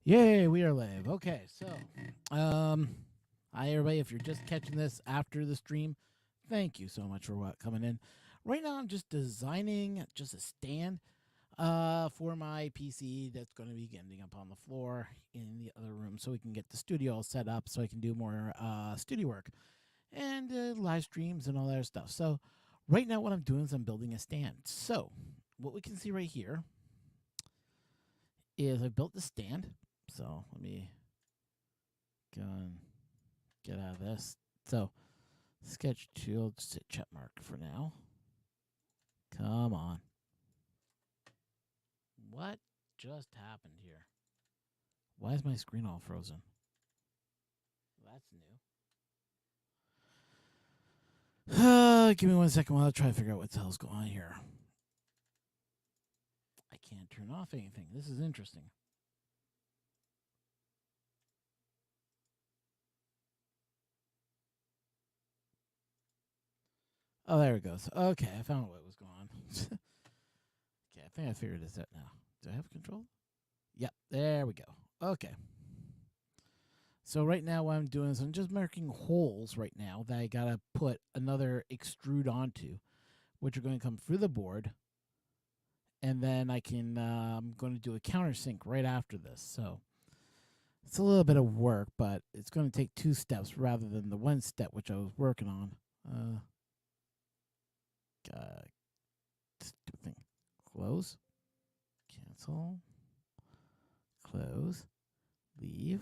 Yay, we are live. Okay, so, hi everybody. If you're just catching this after the stream, thank you so much for coming in. Right now, I'm just designing just a stand, for my PC that's going to be ending up on the floor in the other room, so we can get the studio all set up, so I can do more studio work and live streams and all that stuff. So, right now, what I'm doing is I'm building a stand. So, what we can see right here is I built the stand. So let me go and get out of this. So sketch tool, just hit check mark for now. Come on. What just happened here? Why is my screen all frozen? That's new. Give me 1 second while I try to figure out what the hell's going on here. I can't turn off anything. This is interesting. Oh, there it goes. Okay, I found what was going on. Okay, I think I figured this out now. Do I have control? Yep, there we go. Okay. So right now what I'm doing is I'm just marking holes right now that I gotta put another extrude onto, which are going to come through the board, and then I'm going to do a countersink right after this. So it's a little bit of work, but it's going to take 2 steps rather than the 1 step which I was working on. Stupid thing. Close, cancel, close, leave.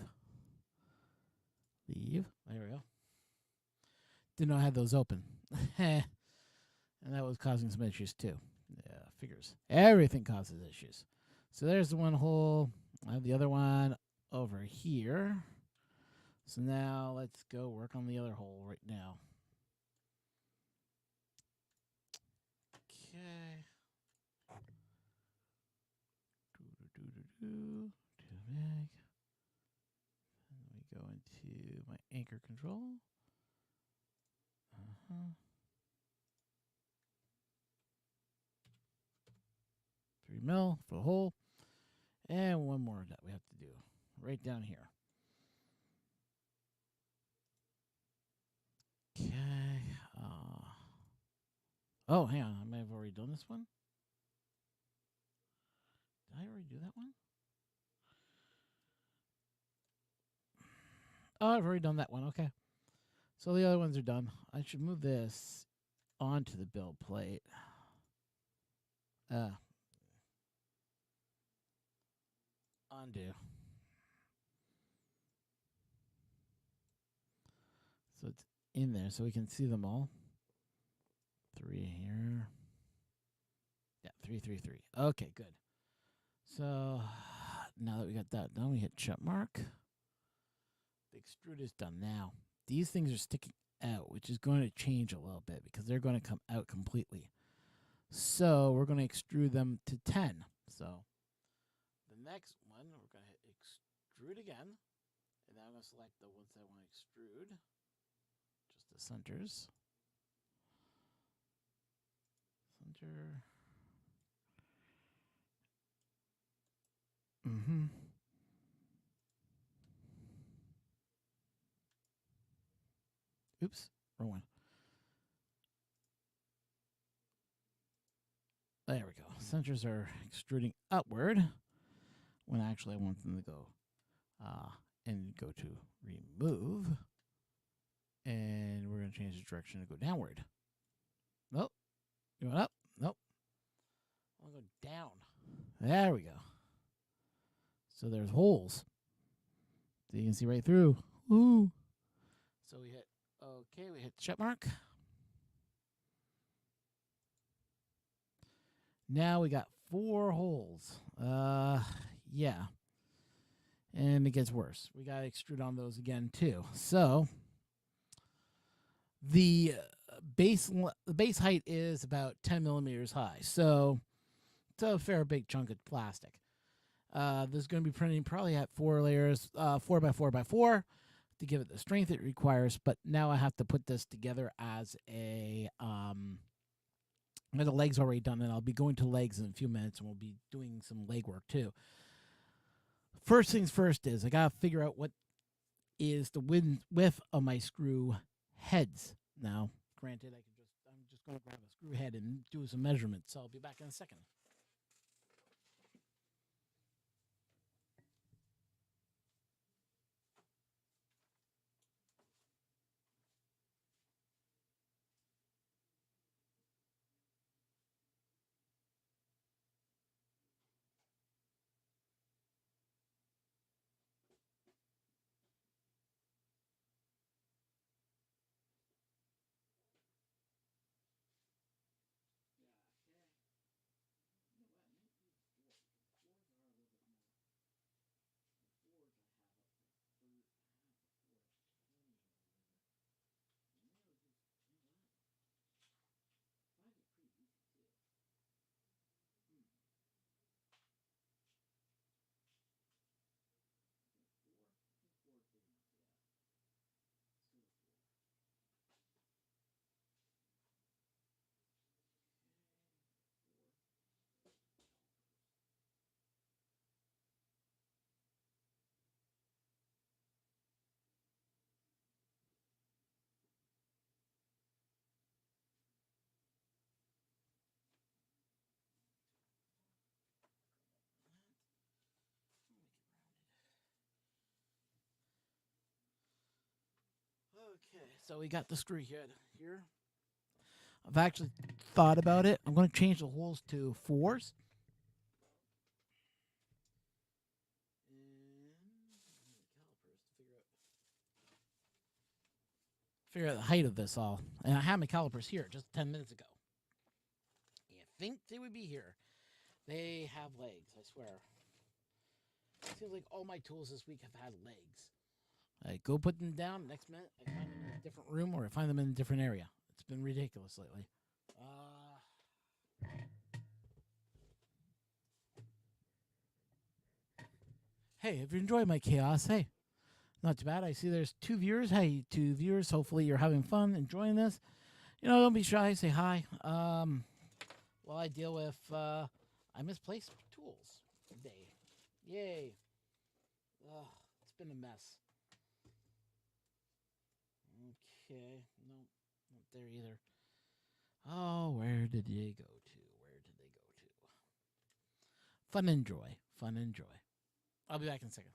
There we go. Didn't know I had those open. And that was causing some issues too. Yeah, figures. Everything causes issues. So there's the one hole. I have the other one over here. So now let's go work on the other hole right now. Okay. Too big. And we go into my anchor control. 3 mil for the hole. And one more that we have to do right down here. Okay. Oh, hang on. I may have already done this one. Did I already do that one? Oh, I've already done that one. Okay. So the other ones are done. I should move this onto the build plate. Undo. So it's in there so we can see them all. 3 here. Yeah, 3, 3, 3. Okay, good. So now that we got that done, we hit check mark. The extrude is done now. These things are sticking out, which is going to change a little bit because they're going to come out completely. So we're going to extrude them to 10. So the next one, we're going to hit extrude again. And now I'm going to select the ones that I want to extrude. Just the centers. Center. Oops, wrong one. There we go. Centers are extruding upward when actually I want them to go and go to remove. And we're going to change the direction to go downward. Nope. Going up. Nope. I'll go down. There we go. So there's holes. So you can see right through. Woo. So we hit okay. We hit the check mark. Now we got 4 holes. Yeah. And it gets worse. We got to extrude on those again too. So the base height is about 10 millimeters high. So it's a fair big chunk of plastic. This is going to be printing probably at 4 layers, 4 by 4 by 4 to give it the strength it requires. But now I have to put this together as a the legs already done, and I'll be going to legs in a few minutes, and we'll be doing some leg work too. first things first is I gotta figure out what is the width of my screw heads. Now, granted, I'm just gonna grab a screw head and do some measurements. So I'll be back in a second. Okay, so we got the screw head here. I've actually thought about it. I'm going to change the holes to 4s. Figure out the height of this all. And I had my calipers here just 10 minutes ago. You think they would be here? They have legs, I swear. It seems like all my tools this week have had legs. I go put them down. Next minute, I find them in a different room or I find them in a different area. It's been ridiculous lately. Hey, if you enjoy my chaos, hey, not too bad. I see there's 2 viewers. Hey, 2 viewers. Hopefully you're having fun, enjoying this. Don't be shy. Say hi. While I deal with, I misplaced tools today. Yay. Ugh, it's been a mess. Okay. Nope. Not there either. Oh, where did they go to? Where did they go to? Fun and joy. Fun and joy. I'll be back in a second.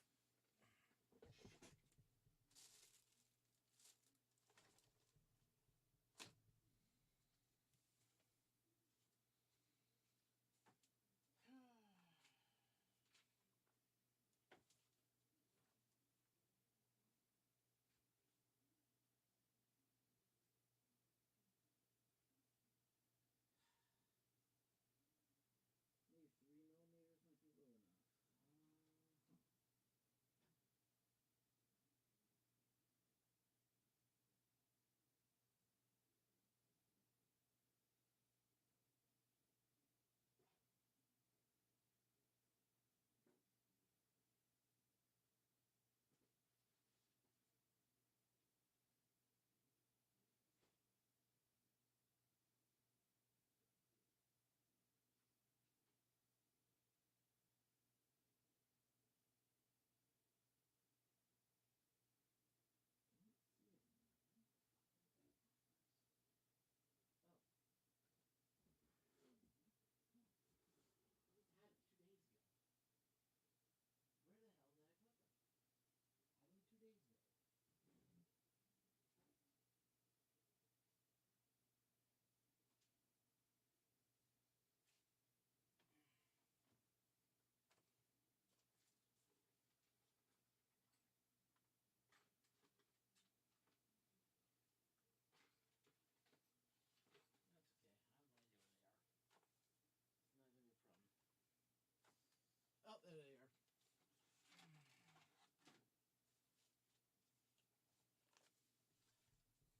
Oh, there they are.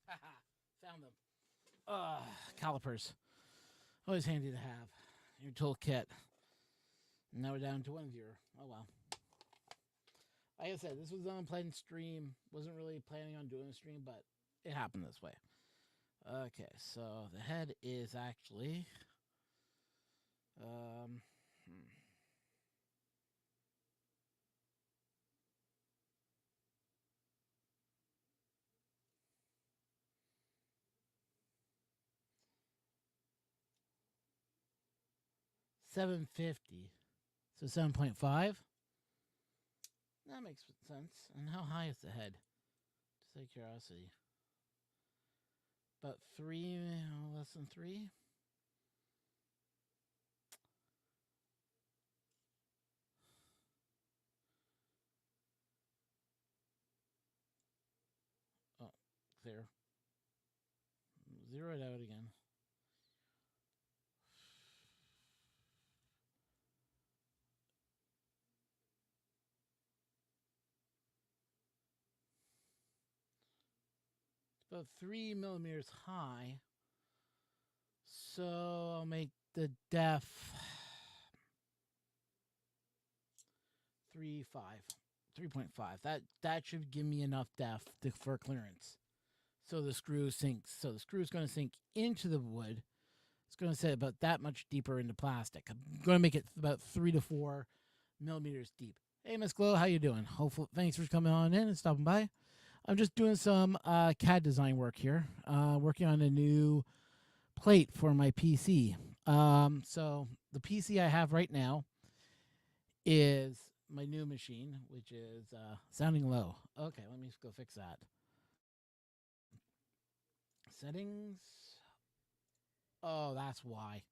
Haha, found them. Calipers. Always handy to have. Your toolkit. Now we're down to 1 viewer. Oh well. Like I said, this was an unplanned stream. Wasn't really planning on doing a stream, but it happened this way. Okay, so the head is actually 750. So 7.5. That makes sense. And how high is the head? Just out of curiosity. About 3, less than 3. Oh, clear. Zero it out again. It's about 3 millimeters high. So I'll make the depth 3.5. That should give me enough depth for clearance. So the screw sinks. So the screw is going to sink into the wood. It's going to sit about that much deeper into plastic. I'm going to make it about 3 to 4 millimeters deep. Hey, Miss Glow, how you doing? Hopefully, thanks for coming on in and stopping by. I'm just doing some CAD design work here. Working on a new plate for my PC. So the PC I have right now is my new machine, which is sounding low. Okay, let me just go fix that. Settings. Oh, that's why.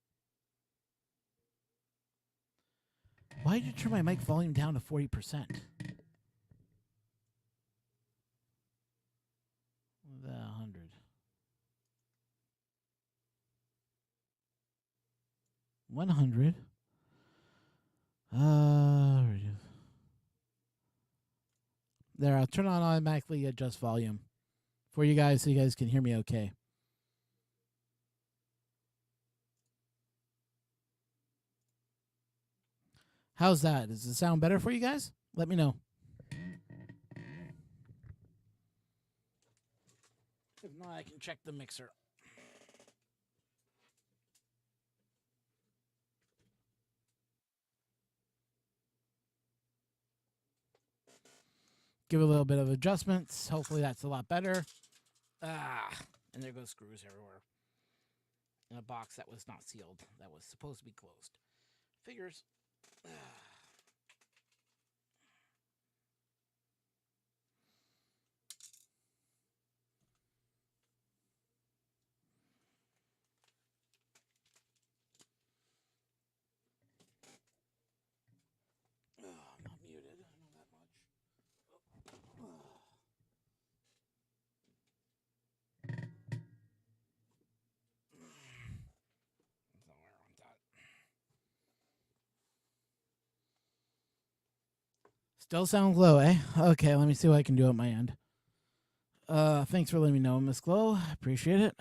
Why did you turn my mic volume down to 40%? The 100. There, I'll turn on automatically adjust volume for you guys so you guys can hear me okay. How's that? Does it sound better for you guys? Let me know. If not, I can check the mixer. Give it a little bit of adjustments. Hopefully that's a lot better. And there goes screws everywhere. In a box that was not sealed. That was supposed to be closed. Figures. I'm not muted. I know that much. Still sounds low, eh? Okay, let me see what I can do at my end. Thanks for letting me know, Miss Glow. Appreciate it.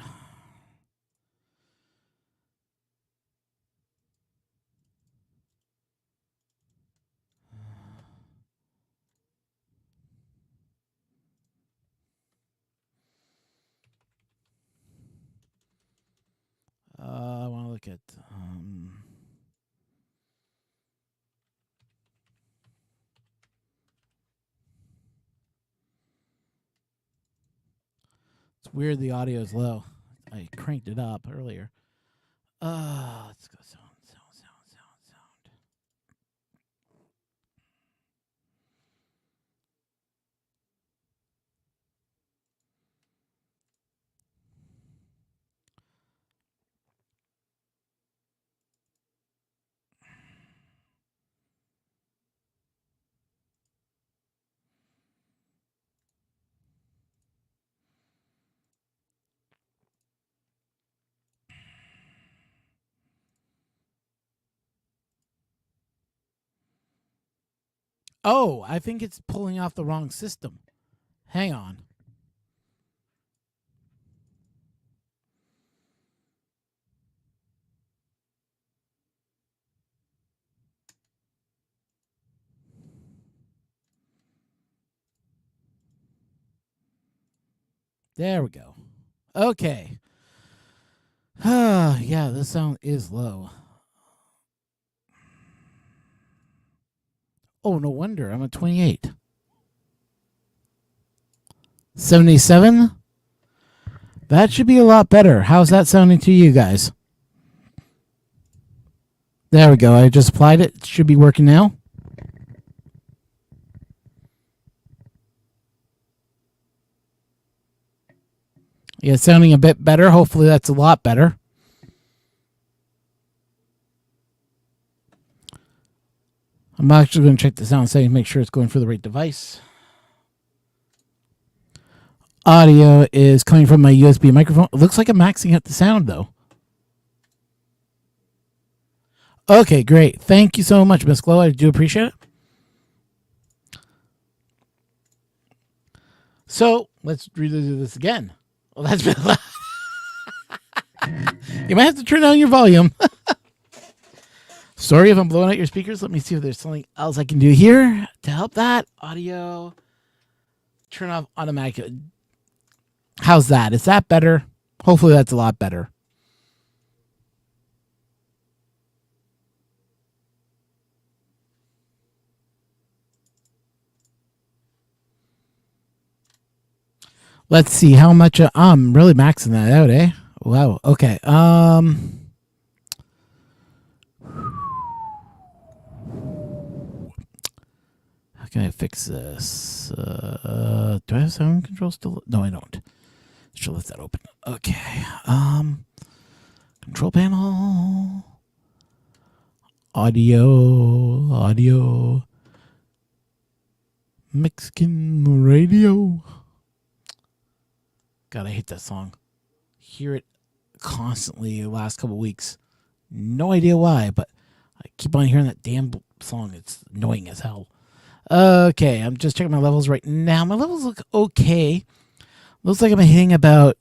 I want to look at it's weird the audio is low. I cranked it up earlier. Let's go sound. Oh, I think it's pulling off the wrong system. Hang on. There we go. Okay. Yeah, the sound is low. Oh, no wonder. I'm at 28. 77? That should be a lot better. How's that sounding to you guys? There we go. I just applied it. It should be working now. Yeah, sounding a bit better. Hopefully that's a lot better. I'm actually going to check the sound settings, make sure it's going for the right device. Audio is coming from my USB microphone. It looks like I'm maxing out the sound, though. Okay, great. Thank you so much, Miss Glow. I do appreciate it. So let's redo this again. Well, that's been loud. You might have to turn down your volume. Sorry if I'm blowing out your speakers. Let me see if there's something else I can do here to help that. Audio. Turn off automatic. How's that? Is that better? Hopefully that's a lot better. Let's see how much I'm really maxing that out, eh? Wow. Okay. How can I fix this? Do I have sound control still? No, I don't. Should let that open. Okay. Control panel. Audio. Mexican radio. God, I hate that song. Hear it constantly the last couple weeks. No idea why, but I keep on hearing that damn song. It's annoying as hell. Okay, I'm just checking my levels right now. My levels look okay. Looks like I'm hitting about.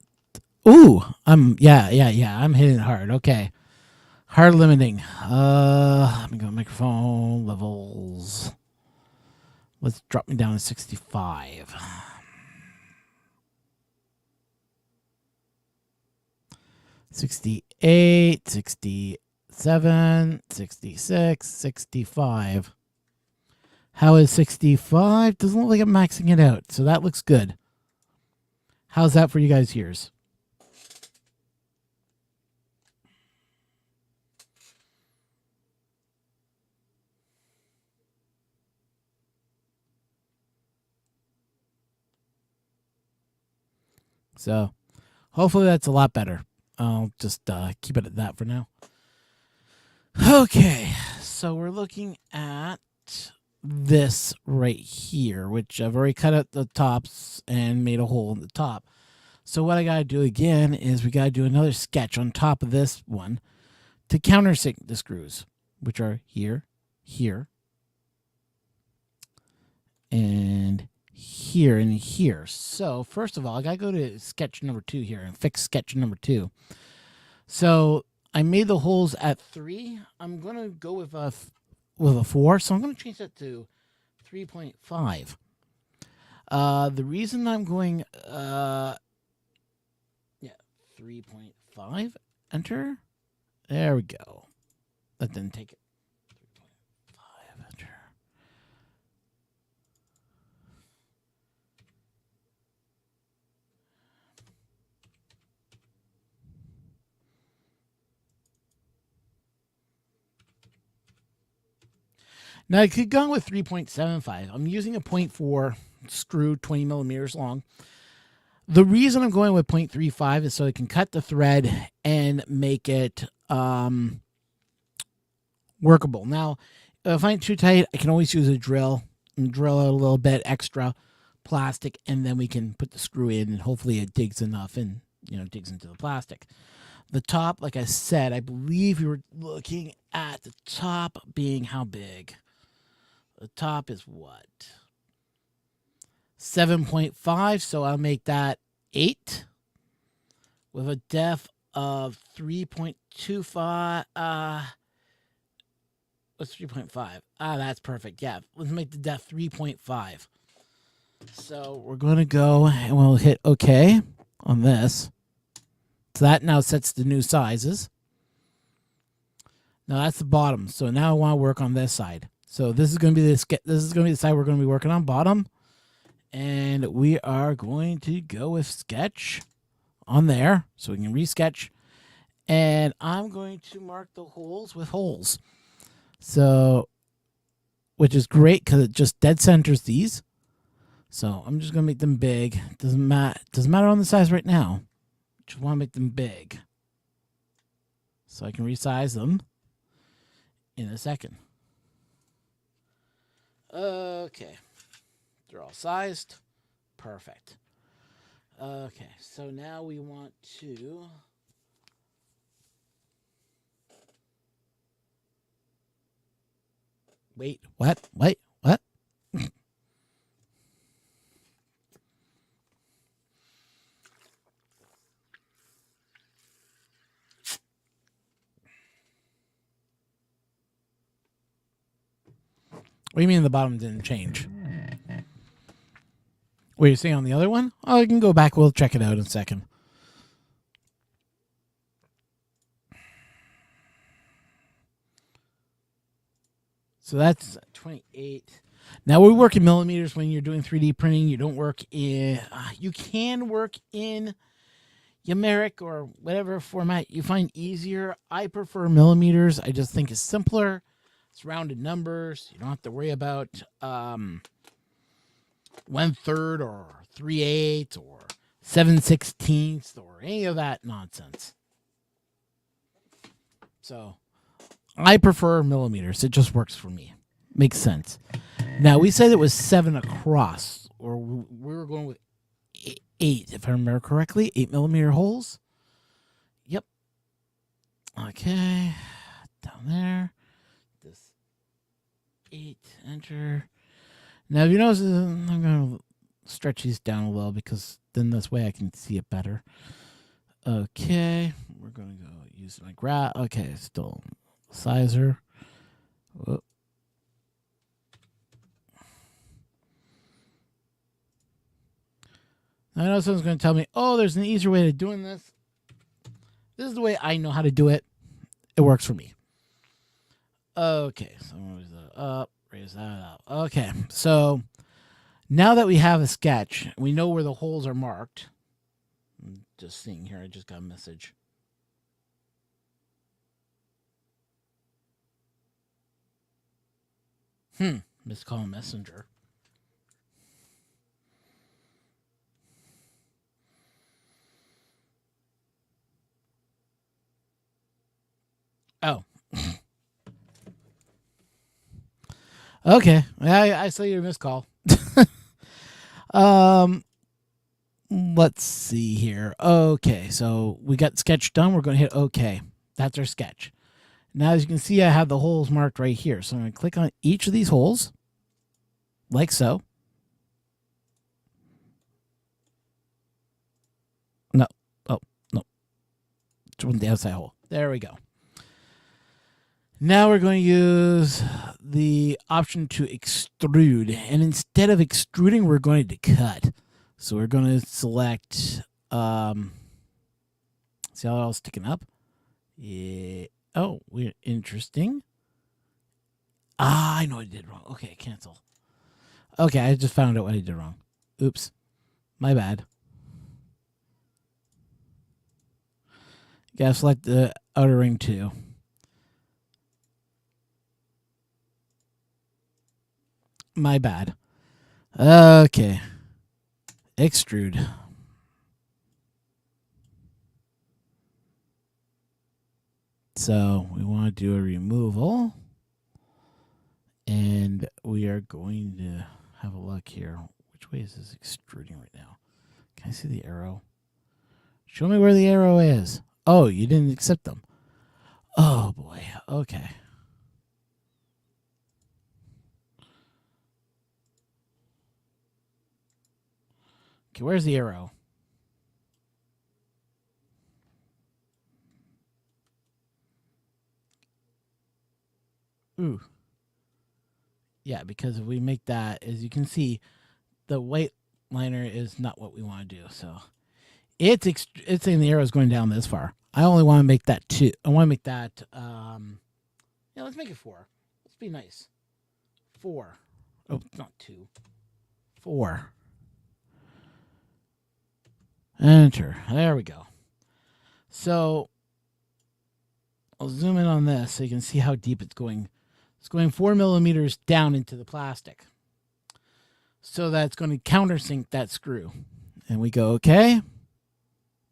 Ooh, I'm hitting hard. Okay, hard limiting. Let me go microphone levels. Let's drop me down to 65. 68, 67, 66, 65. How is 65? Doesn't look like I'm maxing it out, so that looks good. How's that for you guys' ears? So, hopefully that's a lot better. I'll just keep it at that for now. Okay, so we're looking at this right here, which I've already cut out the tops and made a hole in the top. So what I got to do again is we got to do another sketch on top of this one to countersink the screws, which are here, here, and here and here. So first of all, I got to go to sketch number 2 here and fix sketch number 2. So I made the holes at 3. I'm going to go with a 4, so I'm going to change that to 3.5. The reason I'm going 3.5, enter. There we go. That didn't take it. 3.5, enter. Now I could go with 3.75. I'm using a 0.4 screw, 20 millimeters long. The reason I'm going with 0.35 is so I can cut the thread and make it workable. Now, if I find it too tight, I can always use a drill and drill out a little bit extra plastic, and then we can put the screw in, and hopefully it digs enough and digs into the plastic. The top, like I said, I believe we were looking at the top being how big? The top is what? 7.5, so I'll make that 8 with a depth of 3.25. What's 3.5? That's perfect. Yeah, let's make the depth 3.5. So we're going to go and we'll hit OK on this. So that now sets the new sizes. Now that's the bottom. So now I want to work on this side. So this is going to be the side we're going to be working on, bottom. And we are going to go with sketch on there so we can resketch. And I'm going to mark the holes with holes. So, which is great because it just dead centers these. So I'm just going to make them big. Doesn't matter on the size right now. Just want to make them big. So I can resize them in a second. Okay. They're all sized. Perfect. Okay, so now we want to... Wait, what? Wait, what? What do you mean the bottom didn't change? What are you saying on the other one? Oh, I can go back. We'll check it out in a second. So that's 28. Now we work in millimeters when you're doing 3D printing. You don't work in... you can work in numeric or whatever format you find easier. I prefer millimeters. I just think it's simpler. It's rounded numbers. You don't have to worry about 1/3 or 3/8 or 7/16 or any of that nonsense. So I prefer millimeters. It just works for me. Makes sense. Now we said it was 7 across, or we were going with 8, if I remember correctly. 8mm holes. Yep. Okay. Down there. This 8. Enter. Now, if you notice, I'm going to stretch these down a little because then this way I can see it better. Okay. We're going to go use my graph. Okay. Still sizer. Whoa. I know someone's going to tell me, oh, there's an easier way to doing this. This is the way I know how to do it. It works for me. Okay, so I'm going to raise that up, raise that up. Okay, so now that we have a sketch, we know where the holes are marked. I'm just seeing here, I just got a message. Missed call messenger. Oh. Okay. I saw your missed call. Let's see here. Okay, so we got sketch done. We're going to hit OK. That's our sketch. Now, as you can see, I have the holes marked right here. So I'm going to click on each of these holes, like so. No. Oh, no. It's the outside hole. There we go. Now we're going to use the option to extrude. And instead of extruding, we're going to cut. So we're going to select... see how it's all sticking up? Yeah. Oh, we're interesting. I know what I did wrong. Okay, cancel. Okay, I just found out what I did wrong. Oops. My bad. Gotta select the outer ring too. My bad. Okay. Extrude. So we want to do a removal. And we are going to have a look here. Which way is this extruding right now? Can I see the arrow? Show me where the arrow is. Oh, you didn't accept them. Oh, boy. Okay. Okay, where's the arrow? Ooh. Yeah, because if we make that, as you can see, the white liner is not what we want to do. So it's saying the arrow is going down this far. I only want to make that 2. I want to make that, yeah, let's make it 4. Let's be nice. 4. Oh, not 2. 4. Enter. There we go. So I'll zoom in on this so you can see how deep it's going. It's going 4 millimeters down into the plastic. So that's going to countersink that screw. And we go, okay.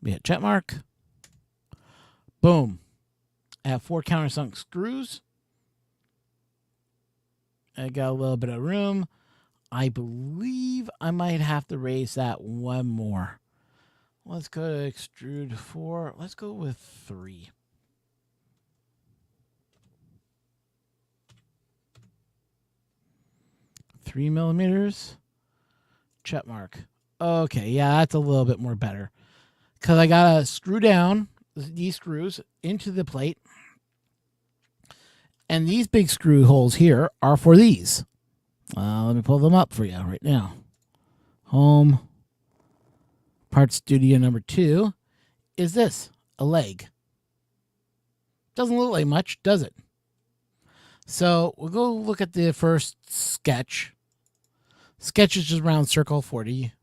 We hit check mark. Boom. I have 4 countersunk screws. I got a little bit of room. I believe I might have to raise that one more. Let's go to extrude 4. Let's go with 3. Three millimeters. Check mark. Okay, yeah, that's a little bit more better. Because I got to screw down these screws into the plate. And these big screw holes here are for these. Let me pull them up for you right now. Home. Part studio number 2 is this, a leg. Doesn't look like much, does it? So we'll go look at the first sketch. Sketch is just round circle 40.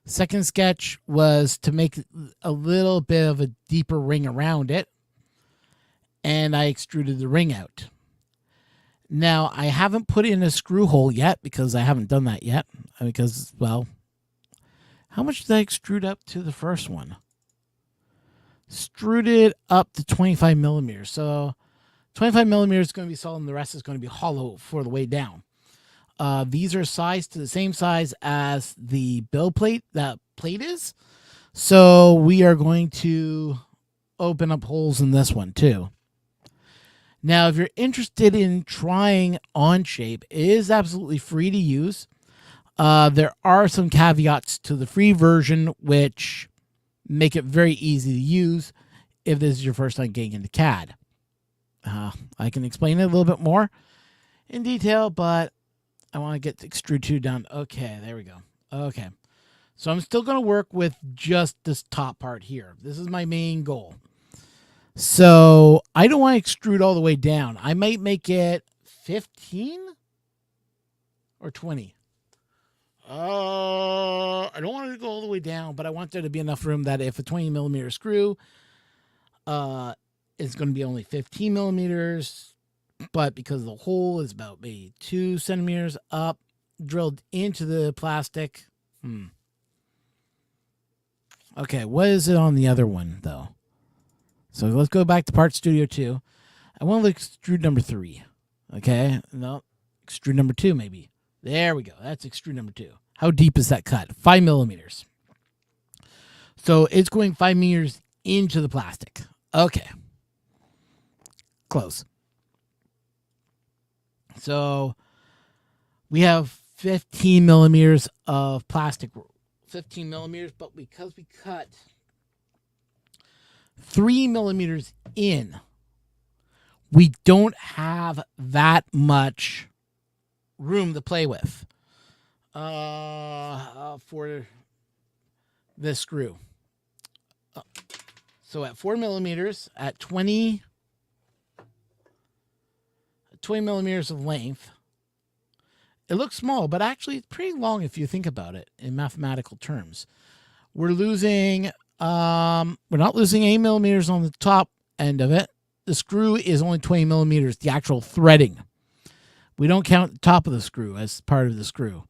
Second sketch was to make a little bit of a deeper ring around it. And I extruded the ring out. Now, I haven't put in a screw hole yet because I haven't done that yet. Because, well, how much did I extrude up to the first one? Extruded up to 25 millimeters. So 25 millimeters is going to be solid and the rest is going to be hollow for the way down. These are sized to the same size as the build plate that plate is. So we are going to open up holes in this one too. Now, if you're interested in trying Onshape, it is absolutely free to use. There are some caveats to the free version, which make it very easy to use if this is your first time getting into CAD. I can explain it a little bit more in detail, but I want to get Extrude 2 done. Okay, there we go. Okay. So I'm still going to work with just this top part here. This is my main goal. So I don't want to extrude all the way down. I might make it 15 or 20. I don't want it to go all the way down, but I want there to be enough room that if a 20 millimeter screw is going to be only 15 millimeters, but because the hole is about maybe 2 centimeters up, drilled into the plastic. Okay, what is it on the other one, though? So let's go back to Part Studio 2. I want to extrude number 3. Okay, no, extrude number 2 maybe. There we go. That's extrude number 2. How deep is that cut? 5 millimeters. So it's going 5 meters into the plastic. Okay. Close. So we have 15 millimeters of plastic. 15 millimeters, but because we cut 3 millimeters in, we don't have that much room to play with for this screw. So at 4 millimeters, at 20 millimeters of length, it looks small, but actually it's pretty long if you think about it in mathematical terms. We're losing, we're not losing 8 millimeters on the top end of it. The screw is only 20 millimeters, the actual threading. We don't count the top of the screw as part of the screw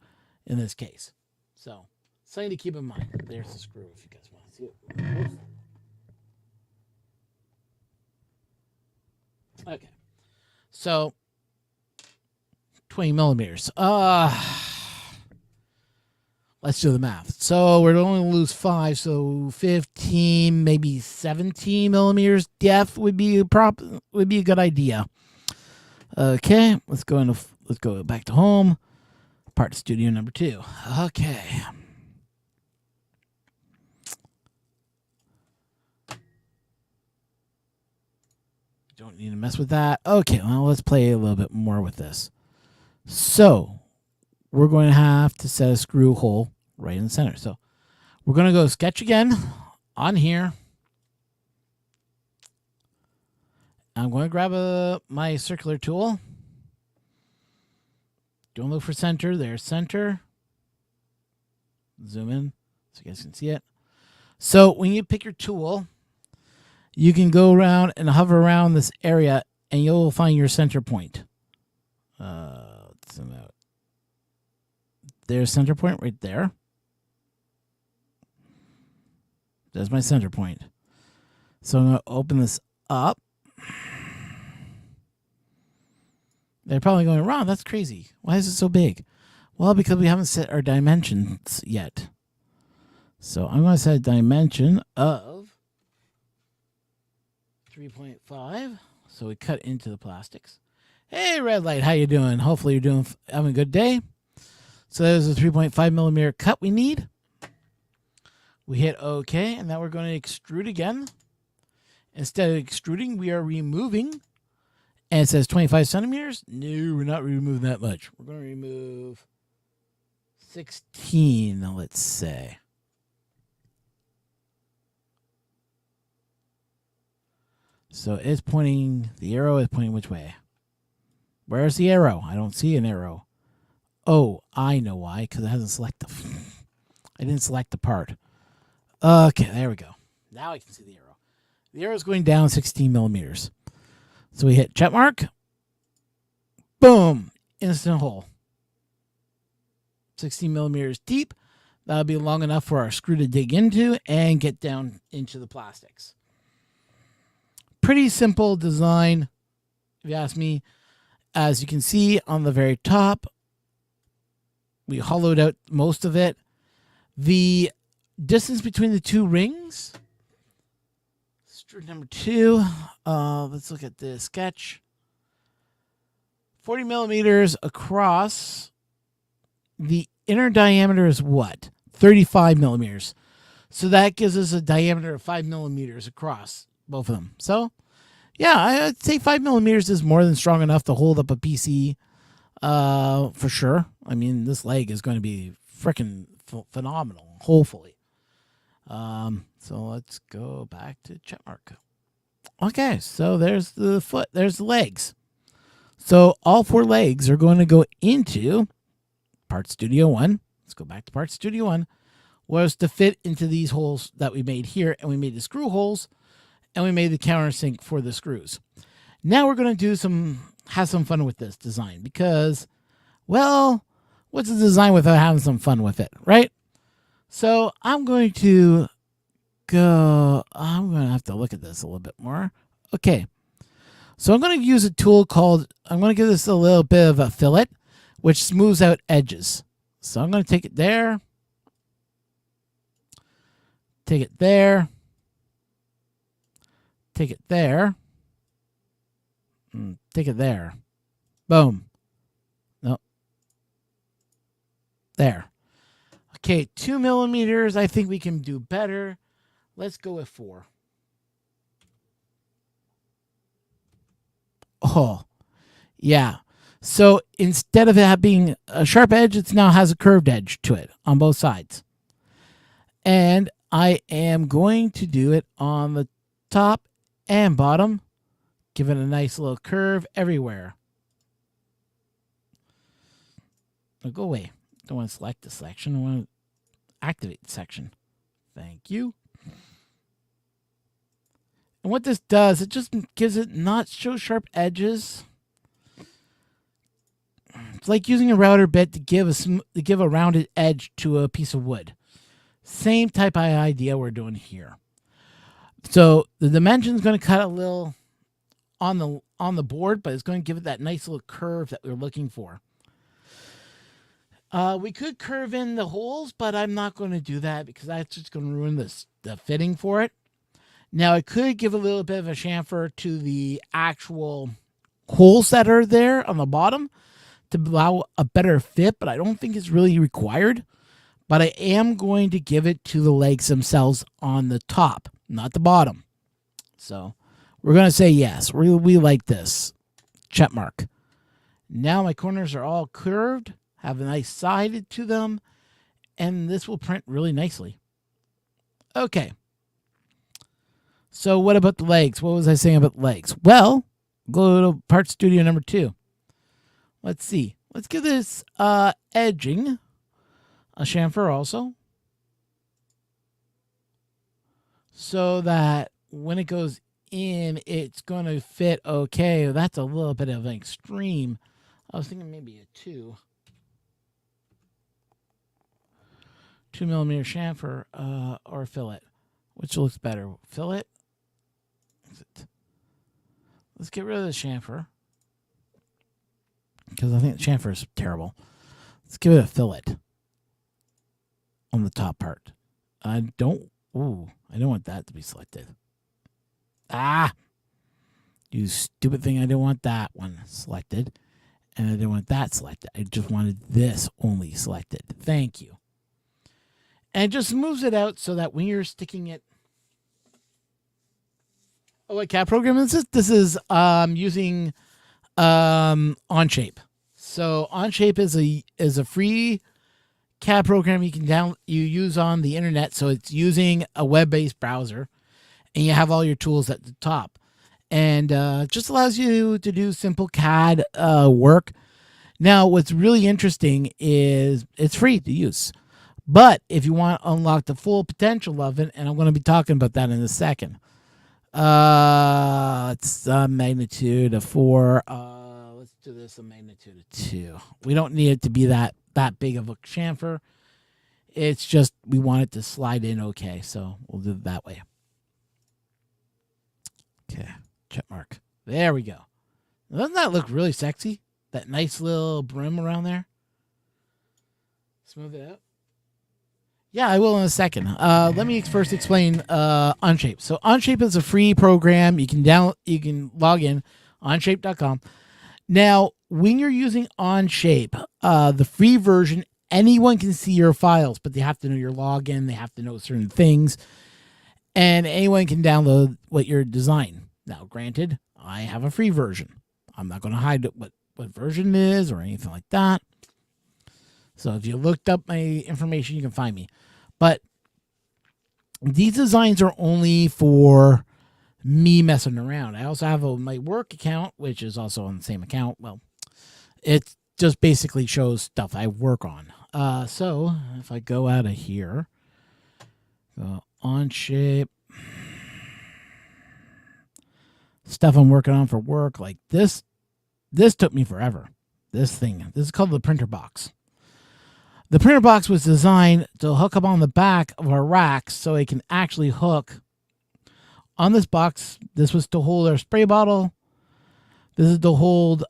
in this case. So, something to keep in mind. There's the screw if you guys want to see it. Okay. So, 20 millimeters. Let's do the math. So we're only lose 5, so 15, maybe 17 millimeters depth would be a good idea. Okay, let's go back to home. Part studio number 2. Okay. Don't need to mess with that. Okay, well, let's play a little bit more with this. So we're going to have to set a screw hole right in the center. So we're going to go sketch again on here. I'm going to grab my circular tool. Don't look for center. There's center. Zoom in so you guys can see it. So when you pick your tool, you can go around and hover around this area and you'll find your center point. Let's zoom out. There's center point right there. There's my center point. So I'm going to open this up. They're probably going, Ron, that's crazy. Why is it so big? Well, because we haven't set our dimensions yet. So I'm going to set a dimension of 3.5. So we cut into the plastics. Hey, Red Light, how you doing? Hopefully you're having a good day. So there's a 3.5 millimeter cut we need. We hit OK, and now we're going to extrude again. Instead of extruding, we are removing. And it says 25 centimeters. No, we're not removing that much. We're going to remove 16, let's say. So it's pointing, the arrow is pointing which way? Where's the arrow? I don't see an arrow. Oh, I know why, because it hasn't selected. I didn't select the part. Okay, there we go. Now I can see the arrow. The arrow is going down 16 millimeters. So we hit check mark. Boom. Instant hole. 16 millimeters deep. That'll be long enough for our screw to dig into and get down into the plastics. Pretty simple design, if you ask me. As you can see on the very top, we hollowed out most of it. The distance between the two rings, extrude number 2, let's look at the sketch. 40 millimeters across. The inner diameter is what? 35 millimeters. So that gives us a diameter of 5 millimeters across both of them. So, yeah, I'd say 5 millimeters is more than strong enough to hold up a PC for sure. I mean, this leg is going to be freaking phenomenal, hopefully. So let's go back to check mark. Okay, so there's the foot. There's the legs. So all 4 legs are going to go into Part Studio 1. Let's go back to Part Studio 1. Was to fit into these holes that we made here, and we made the screw holes, and we made the countersink for the screws. Now we're going to have some fun with this design because, well, what's a design without having some fun with it, right? So I'm going to have to look at this a little bit more. Okay. So I'm going to use a tool called, I'm going to give this a little bit of a fillet, which smooths out edges. So I'm going to take it there. Take it there. Take it there. Take it there. Boom. Nope. There. Okay, 2 millimeters. I think we can do better. Let's go with 4. Oh, yeah. So instead of it being a sharp edge, it now has a curved edge to it on both sides. And I am going to do it on the top and bottom. Give it a nice little curve everywhere. Oh, go away. Don't want to select the section. I want to activate the section. Thank you. And what this does, it just gives it not so sharp edges. It's like using a router bit to give a rounded edge to a piece of wood. Same type of idea we're doing here. So the dimension is going to cut a little on the board, but it's going to give it that nice little curve that we're looking for. We could curve in the holes, but I'm not going to do that because that's just going to ruin the fitting for it. Now, I could give a little bit of a chamfer to the actual holes that are there on the bottom to allow a better fit, but I don't think it's really required. But I am going to give it to the legs themselves on the top, not the bottom. So we're going to say yes. We like this. Check mark. Now my corners are all curved, have a nice side to them, and this will print really nicely. Okay. So what about the legs? What was I saying about the legs? Well, go to Part Studio number 2. Let's see. Let's give this edging a chamfer also, so that when it goes in, it's going to fit okay. That's a little bit of an extreme I was thinking maybe a 2 millimeter chamfer or fillet. Which looks better? Fillet? Let's get rid of the chamfer. Because I think the chamfer is terrible. Let's give it a fillet on the top part. I don't want that to be selected. Ah! You stupid thing, I didn't want that one selected. And I didn't want that selected. I just wanted this only selected. Thank you. And it just moves it out so that when you're sticking it... Oh, what CAD program is this? This is using Onshape. So Onshape is a free CAD program you use on the internet. So it's using a web-based browser, and you have all your tools at the top, and just allows you to do simple CAD work. Now, what's really interesting is it's free to use, but if you want to unlock the full potential of it, and I'm going to be talking about that in a second. It's a magnitude of 4. Let's do this a magnitude of 2. We don't need it to be that big of a chamfer. It's just we want it to slide in okay, so we'll do it that way. Okay, check mark. There we go. Doesn't that look really sexy? That nice little brim around there. Smooth it out. Yeah, I will in a second. Let me first explain Onshape. So Onshape is a free program. You can log in onshape.com. Now, when you're using Onshape, the free version, anyone can see your files, but they have to know your login. They have to know certain things, and anyone can download what your design. Now, granted, I have a free version. I'm not going to hide what version it is or anything like that. So if you looked up my information, you can find me. But these designs are only for me messing around. I also have my work account, which is also on the same account. Well, it just basically shows stuff I work on. So if I go out of here, go Onshape, stuff I'm working on for work, like this took me forever. This is called the printer box. The printer box was designed to hook up on the back of our racks so it can actually hook on this box. This was to hold our spray bottle. This is to hold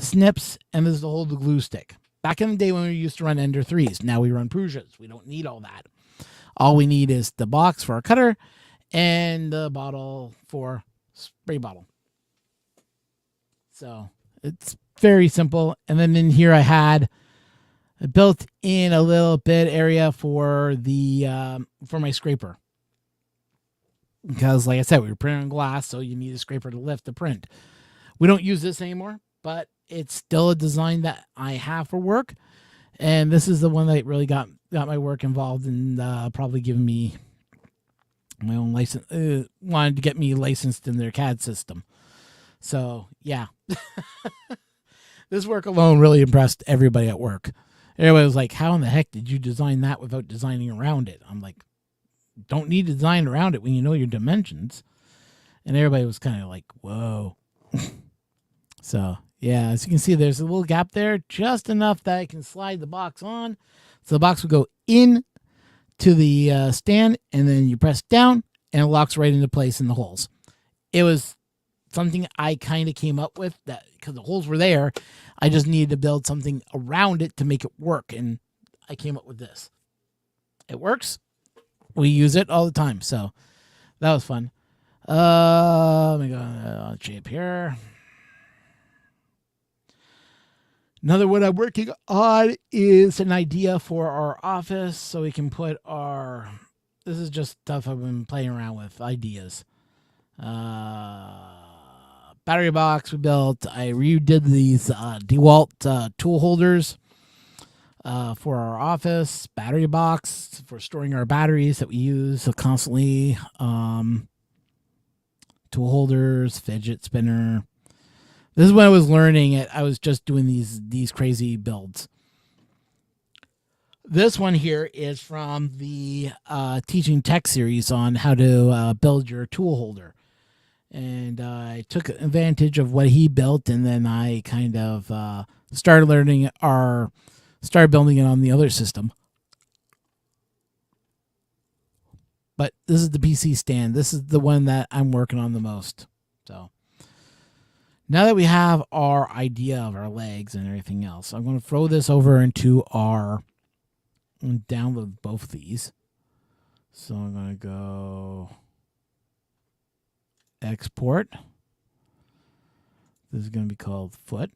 snips, and this is to hold the glue stick. Back in the day when we used to run Ender 3s, now we run Prusias. We don't need all that. All we need is the box for our cutter and the bottle for spray bottle. So it's very simple. And then in here I built in a little bit area for for my scraper. Because like I said, we were printing on glass, so you need a scraper to lift the print. We don't use this anymore, but it's still a design that I have for work. And this is the one that really got my work involved in probably giving me my own license. Wanted to get me licensed in their CAD system. So, yeah. This work alone really impressed everybody at work. Everybody was like, how in the heck did you design that without designing around it? I'm like, don't need to design around it when you know your dimensions. And everybody was kind of like, whoa. So, yeah, as you can see, there's a little gap there, just enough that I can slide the box on. So the box will go in to the stand, and then you press down, and it locks right into place in the holes. It was something I kind of came up with, that because the holes were there, I just needed to build something around it to make it work, and I came up with this. It works. We use it all the time, so that was fun. Let me go on shape here. Another one I'm working on is an idea for our office, so we can put our... This is just stuff I've been playing around with, ideas. Battery box we built. I redid these DeWalt tool holders for our office. Battery box for storing our batteries that we use constantly. Tool holders, fidget spinner. This is when I was learning it. I was just doing these crazy builds. This one here is from the Teaching Tech series on how to build your tool holder. And I took advantage of what he built, and then I kind of started building it on the other system. But this is the PC stand. This is the one that I'm working on the most. So now that we have our idea of our legs and everything else, I'm going to throw this over into download both of these. So I'm going to go export. This is going to be called foot.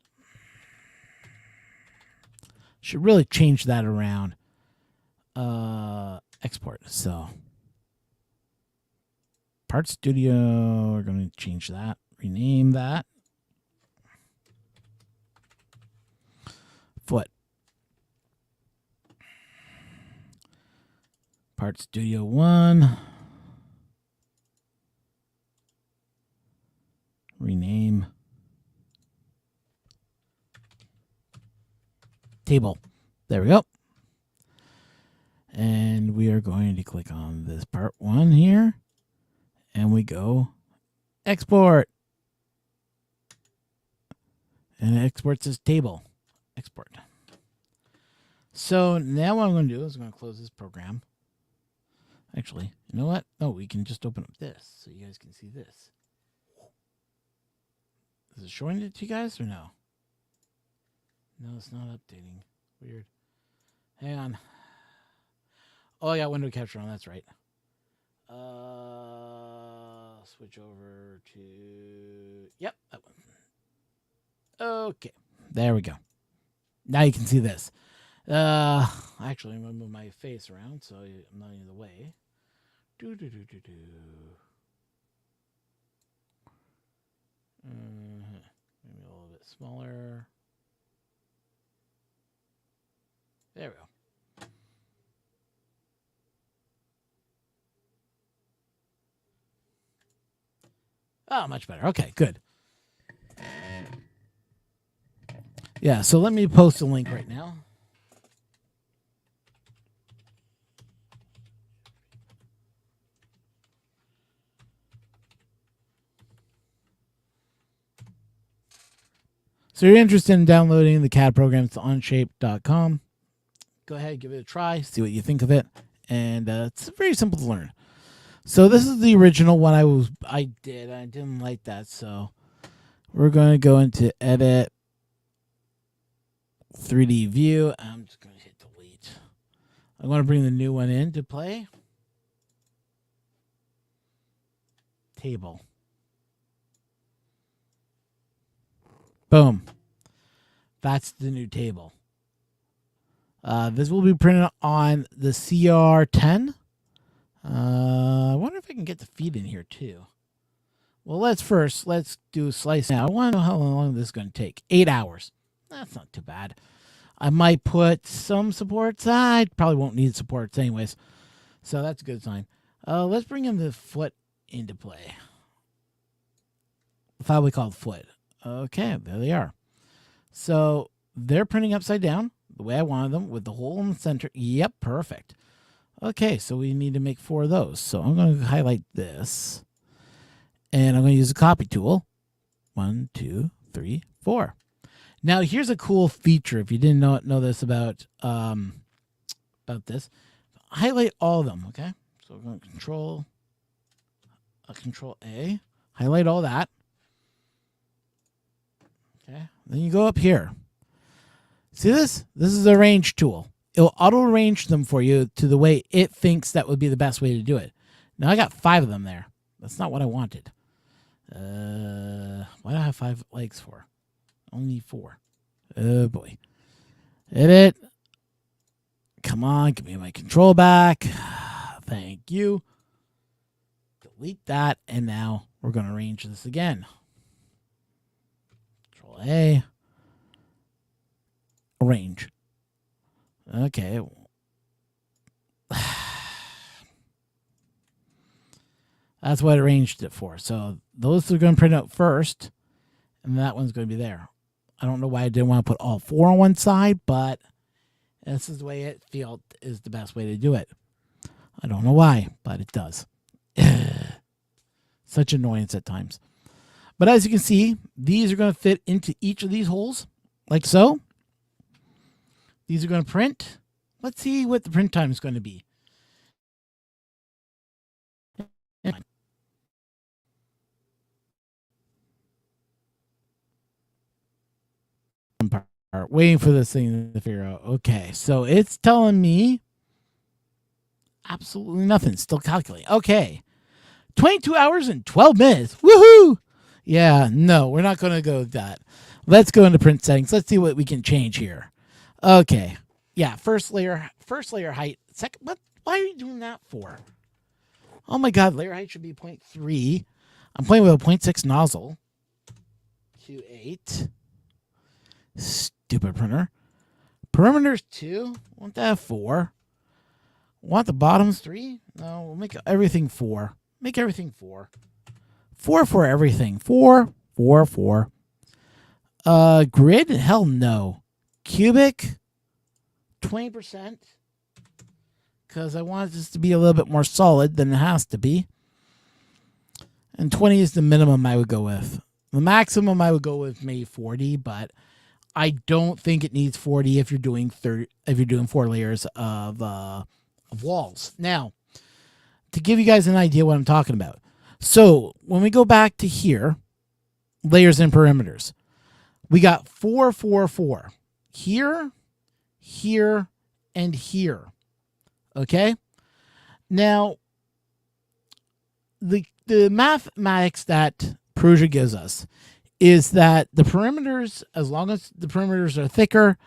Should really change that around. Export. So Part Studio, we're going to change that. Rename that. Foot. Part Studio 1. Rename. Table. There we go. And we are going to click on this part 1 here. And we go export. And it exports this table. Export. So now what I'm going to do is I'm going to close this program. Actually, you know what? Oh, we can just open up this so you guys can see this. Is it showing it to you guys or no? No, it's not updating. Weird. Hang on. Oh, I got window capture on. That's right. Switch over to... Yep, that one. Okay. There we go. Now you can see this. Actually, I'm going to move my face around so I'm not in the way. Maybe a little bit smaller. There we go. Oh, much better. Okay, good. Yeah, so let me post a link right now. So you're interested in downloading the CAD program, it's onshape.com. Go ahead, give it a try, see what you think of it. And it's very simple to learn. So this is the original one I did. I didn't like that, so we're going to go into Edit, 3D View. I'm just going to hit Delete. I'm going to bring the new one into play. Table. Boom. That's the new table. This will be printed on the CR10. I wonder if I can get the feet in here too. Well, let's do slice now. I want to know how long this is going to take. 8 hours. That's not too bad. I might put some supports. I probably won't need supports anyways. So that's a good sign. Let's bring in the foot into play. The file we called foot. Okay, there they are. So they're printing upside down the way I wanted them with the hole in the center. Yep, perfect. Okay, so we need to make 4 of those. So I'm going to highlight this. And I'm going to use a copy tool. 1, 2, 3, 4. Now, here's a cool feature. If you didn't know this about this. Highlight all of them, okay? So we're going to Control A. Highlight all that. Okay. Then you go up here. See this? This is the arrange tool. It'll auto-arrange them for you to the way it thinks that would be the best way to do it. Now, I got 5 of them there. That's not what I wanted. Why do I have 5 legs for? Only 4. Oh, boy. Edit. Come on, give me my control back. Thank you. Delete that, and now we're going to arrange this again. Control A. Arrange. Okay. That's what I arranged it for. So those are going to print out first, and that one's going to be there. I don't know why I didn't want to put all 4 on one side, but this is the way it feels is the best way to do it. I don't know why, but it does. Such annoyance at times. But as you can see, these are going to fit into each of these holes, like so. These are going to print. Let's see what the print time is going to be. Waiting for this thing to figure out. Okay, so it's telling me absolutely nothing. Still calculating. Okay, 22 hours and 12 minutes. Woohoo! Yeah, no, we're not going to go with that. Let's go into print settings. Let's see what we can change here. Okay, yeah, first layer height. Second, what? Why are you doing that for? Oh my God, layer height should be 0.3. I'm playing with a 0.6 nozzle. Q8. Stupid printer. Perimeters 2. Want that 4. Want the bottoms 3? No, we'll make everything 4. Make everything 4. 4 for everything. 4, 4, 4. Grid? Hell no. Cubic? 20%. Because I want this to be a little bit more solid than it has to be. And 20 is the minimum I would go with. The maximum I would go with maybe 40, but I don't think it needs 40 if you're doing 4 layers of walls. Now, to give you guys an idea what I'm talking about. So when we go back to here, layers and perimeters, we got 4, 4, 4. Here, here, and here. Okay? Now, the mathematics that Prusa gives us is that the perimeters, as long as the perimeters are thicker,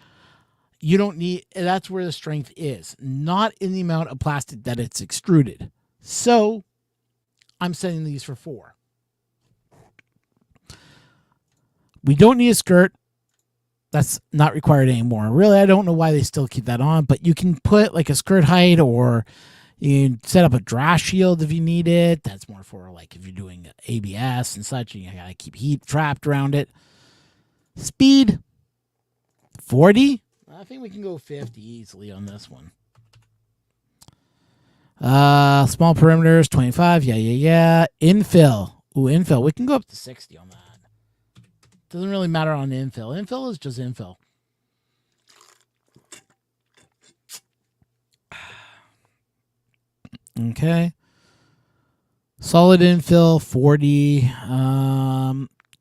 you don't need, that's where the strength is, not in the amount of plastic that it's extruded. So I'm setting these for 4. We don't need a skirt. That's not required anymore. Really, I don't know why they still keep that on, but you can put like a skirt height, or you can set up a draft shield if you need it. That's more for like if you're doing ABS and such, and you gotta keep heat trapped around it. Speed 40. I think we can go 50 easily on this one. Small perimeters 25. Yeah. Infill. Ooh, infill. We can go up to 60 on that. Doesn't really matter on infill. Infill is just infill. Okay. Solid infill 40.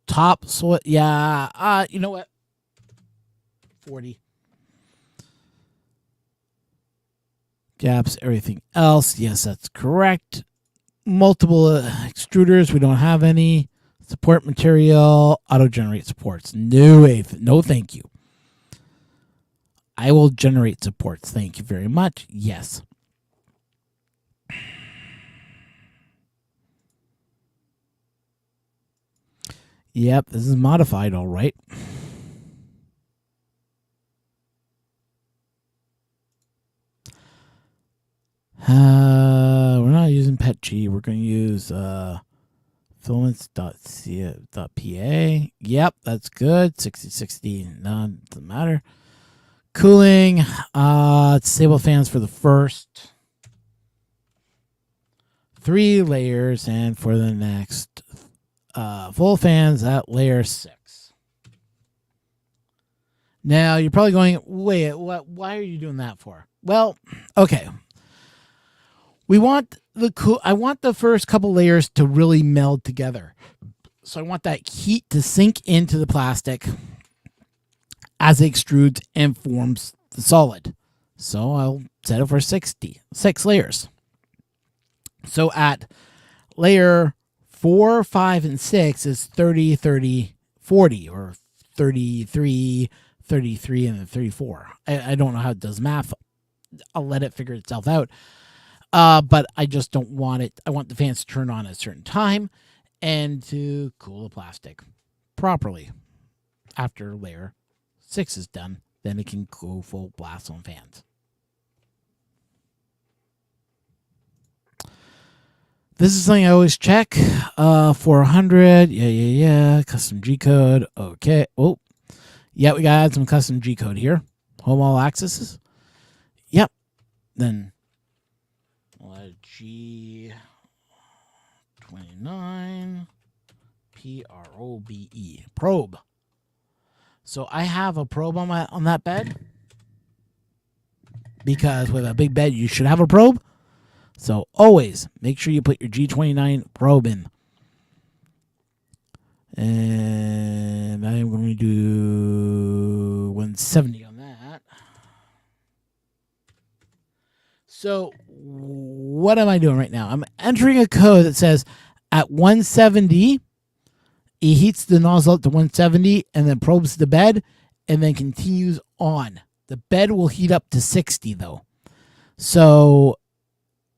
Top soil. Yeah. You know what? 40. Gaps, everything else. Yes, that's correct. Multiple extruders. We don't have any. Support material. Auto-generate supports. No, thank you. I will generate supports. Thank you very much. Yes. Yep, this is modified, all right. We're not using PETG. We're going to use filaments.pa. Yep, that's good. 60/60, none, doesn't matter. Cooling, disable fans for the first 3 layers, and for the next full fans at layer 6. Now you're probably going, wait, what? Why are you doing that for? Well, okay. I want the first couple layers to really meld together. So I want that heat to sink into the plastic as it extrudes and forms the solid. So I'll set it for 6 layers. So at layer 4, 5, and 6 is 30, 30, 40, or 33, 33, and then 34. I don't know how it does math. I'll let it figure itself out. But I just don't want it. I want the fans to turn on at a certain time and to cool the plastic properly. After layer 6 is done, then it can go full blast on fans. This is something I always check. 400. Yeah. Custom G code. Okay. Oh, yeah, we gotta add some custom G code here. Home all accesses. Yep. Then we'll add G29 PROBE. Probe. So I have a probe on that bed. because with a big bed, you should have a probe. So always make sure you put your G29 probe in. And I am going to do 170 on that. So what am I doing right now? I'm entering a code that says at 170, he heats the nozzle up to 170 and then probes the bed and then continues on. The bed will heat up to 60 though. So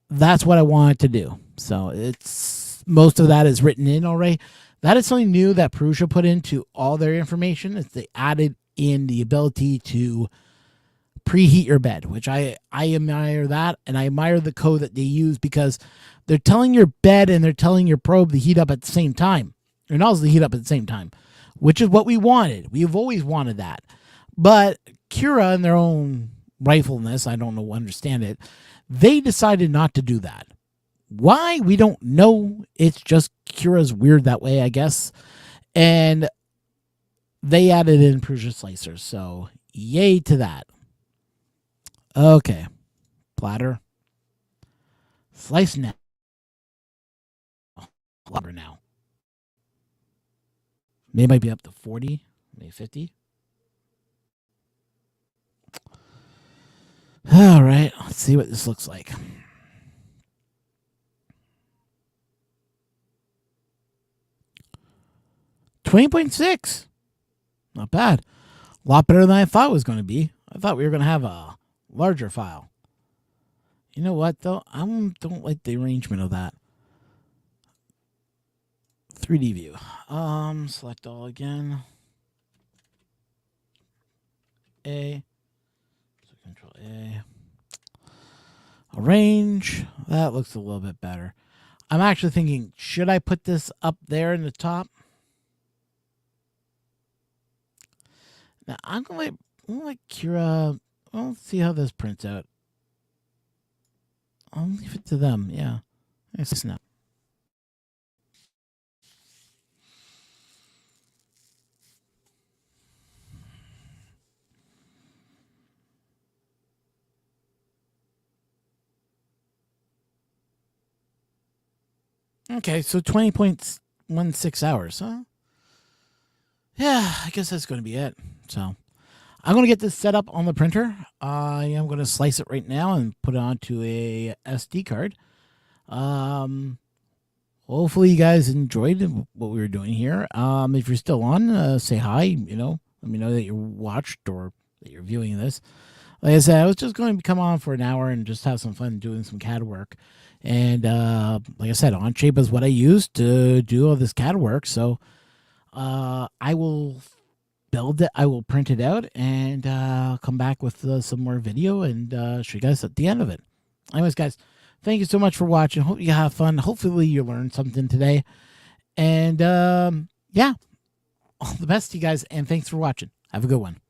that's what I wanted to do. So it's most of that is written in already. That is something new that Prusa put into all their information. Is they added in the ability to preheat your bed, which I admire that, and I admire the code that they use because they're telling your bed and they're telling your probe to heat up at the same time. Your nozzle to heat up at the same time, which is what we wanted. We've always wanted that. But Cura, in their own rightfulness, I don't know, understand it, they decided not to do that. Why? We don't know. It's just Cura's weird that way, I guess. And they added in Prusa slicers, so yay to that. Okay. Platter. Slice now. Longer now. Maybe might be up to 40, maybe 50. All right, let's see what this looks like. $20.6. Not bad. A lot better than I thought it was going to be. I thought we were going to have a larger file. You know what, though? I don't like the arrangement of that. 3D view. Select all again. A. So Control A. Arrange. That looks a little bit better. I'm actually thinking, should I put this up there in the top? Now I'm gonna let Cura. I'll see how this prints out. I'll leave it to them. Yeah. Snap. Okay, so 20.16 hours, huh? Yeah, I guess that's going to be it. So I'm going to get this set up on the printer. I am going to slice it right now and put it onto a SD card. Hopefully you guys enjoyed what we were doing here. If you're still on, say hi, you know, let me know that you watched or that you're viewing this. Like I said, I was just going to come on for an hour and just have some fun doing some CAD work. And like I said, Onshape is what I use to do all this CAD work. So I will build it. I will print it out and come back with some more video and show you guys at the end of it. Anyways, guys, thank you so much for watching. Hope you have fun. Hopefully you learned something today. And yeah, all the best to you guys. And thanks for watching. Have a good one.